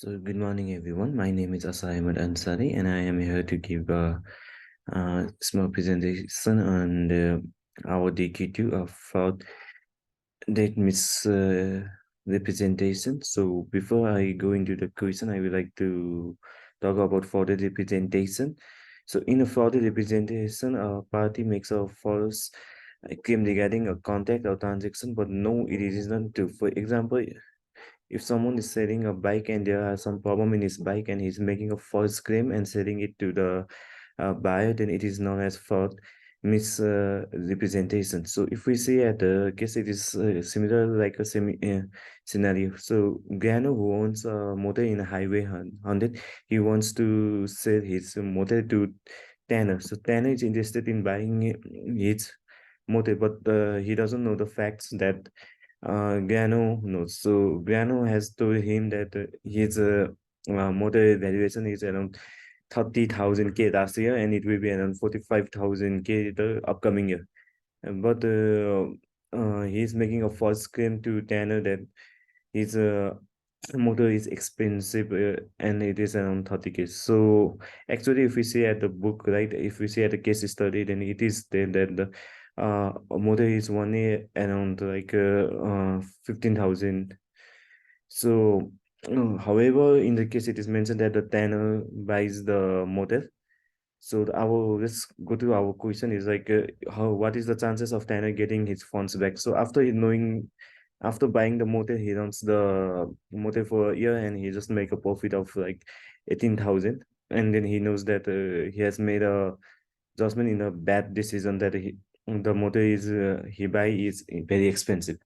So good morning, everyone. My name is Asa Ahmed Ansari, and I am here to give a small presentation on our DQ2 of fraud date misrepresentation. So before I go into the question, I would like to talk about fraudulent representation. So in a fraudulent representation, a party makes a false claim regarding a contact or transaction, but no, it is not true. For example, if someone is selling a bike and there are some problem in his bike and he's making a false claim and selling it to the buyer, then it is known as fraud misrepresentation. So if we see at the case, it is similar like a scenario. So Gano, who owns a motor in a highway 100, he wants to sell his motor to Tanner. So Tanner is interested in buying his motor, but he doesn't know the facts that Gano knows. So Gano has told him that his motor valuation is around 30,000 K last year, and it will be around 45,000 K the upcoming year. But he's making a false claim to Tanner that his motor is expensive and it is around 30K. So actually, if we see at the book, right, if we see at the case study, then it is there that the motor is only around like 15,000. So, however, in the case it is mentioned that the tanner buys the motor. So let's go to our question is like what is the chances of Tanner getting his funds back? So after buying the motor, he runs the motor for a year and he just make a profit of like 18,000, and then he knows that he has made a judgment in a bad decision that the motor is he buy is very expensive.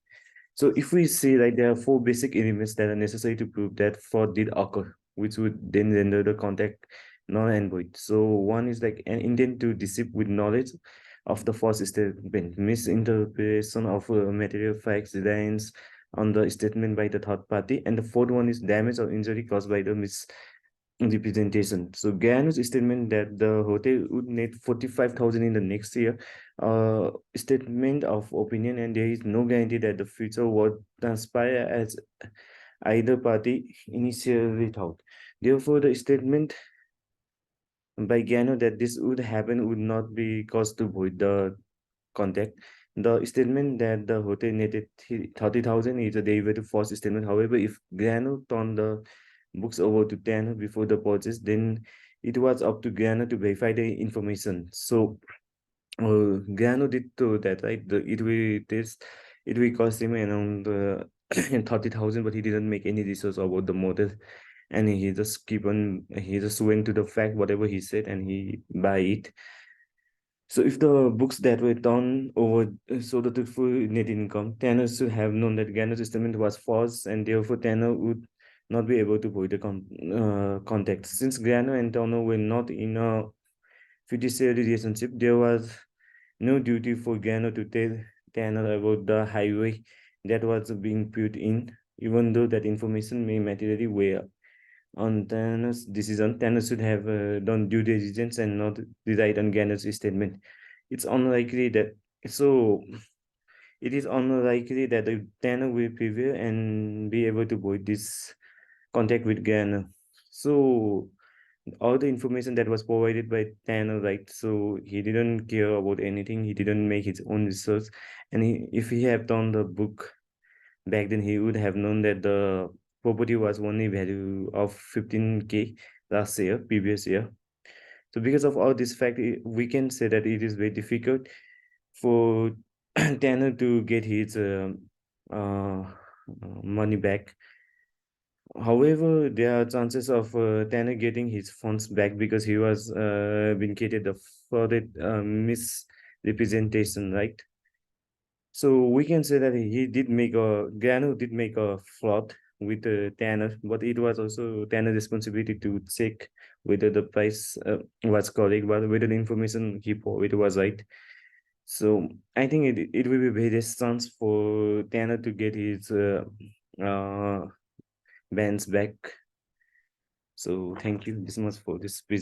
So if we see like there are four basic elements that are necessary to prove that fraud did occur, which would then render the contract null and void. So one is like an intent to deceive with knowledge of the false statement, misinterpretation of material facts, reliance on the statement by the third party, and the fourth one is damage or injury caused by the misrepresentation. So Gano's statement that the hotel would need 45,000 in the next year, statement of opinion, and there is no guarantee that the future would transpire as either party initially thought. Therefore, the statement by Gano that this would happen would not be cause to void the contract. The statement that the hotel needed 30,000 is a derivative false statement. However, if Gano turned the books over to Tanner before the purchase, then it was up to Gano to verify the information. So Gano did do that, right? It will cost him around 30,000, but he didn't make any research about the model, and he just went to the fact whatever he said and he buy it. So if the books that were done over so the truthful net income, Tanner should have known that Gano's statement was false, and therefore Tanner would not be able to void the contact. Since Gano and Tanner were not in a fiduciary relationship, there was no duty for Gano to tell Tanner about the highway that was being put in, even though that information may materially weigh on Tanner's decision. Tanner should have done due diligence and not relied on Gano's statement. It's unlikely that so it is unlikely that the Tanner will prevail and be able to avoid this contact with Gano. So all the information that was provided by Tanner, right? So he didn't care about anything. He didn't make his own research, and if he had done the book back then, he would have known that the property was only value of 15K last year, previous year. So because of all this fact, we can say that it is very difficult for Tanner to get his money back. However, there are chances of Tanner getting his funds back because he was vindicated for the misrepresentation, right? So we can say that Gano did make a fraud with Tanner, but it was also Tanner's responsibility to check whether the price was correct, whether the information he provided was right. So I think it will be very chance for Tanner to get his bands back. So thank you this much for this